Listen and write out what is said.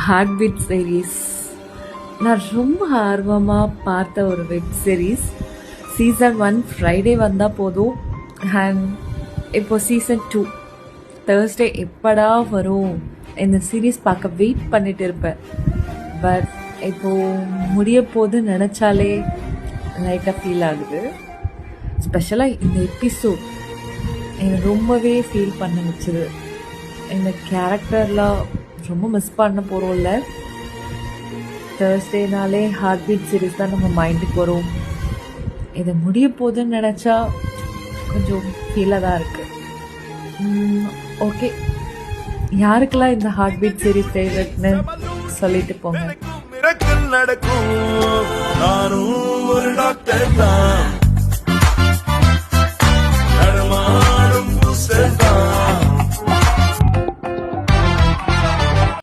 Heart beat series நான் ரொம்ப ஆர்வமாக பார்த்த ஒரு வெப் சீரிஸ். சீசன் 1 ஃப்ரைடே வந்தால் போதும். அண்ட் இப்போ சீசன் 2 தேர்ஸ்டே எப்படா வரும் இந்த சீரீஸ் பார்க்க வெயிட் பண்ணிட்டு இருப்பேன். பட் இப்போது முடிய போது நினச்சாலே லைட்டாக ஃபீல் ஆகுது. ஸ்பெஷலாக இந்த எபிசோட் எனக்கு ரொம்பவே ஃபீல் பண்ண வச்சுது. இந்த கேரக்டர்லாம் ரொம்ப மிஸ் பண்ண போகிறோம்ல. தேர்ஸ்டேனாலே ஹார்ட் பீட் சீரிஸ் தான் நம்ம மைண்டுக்கு வரும். இதை முடிய போகுதுன்னு நினச்சா கொஞ்சம் ஃபீலாக தான் இருக்குது. ஓகே, யாருக்கெல்லாம் இந்த ஹார்ட் பீட் சீரிஸ் ஃபேவரட்னு சொல்லிட்டு போங்க. நடக்கும் நானும் ஒரு டாக்டர் தான், நடமாடும்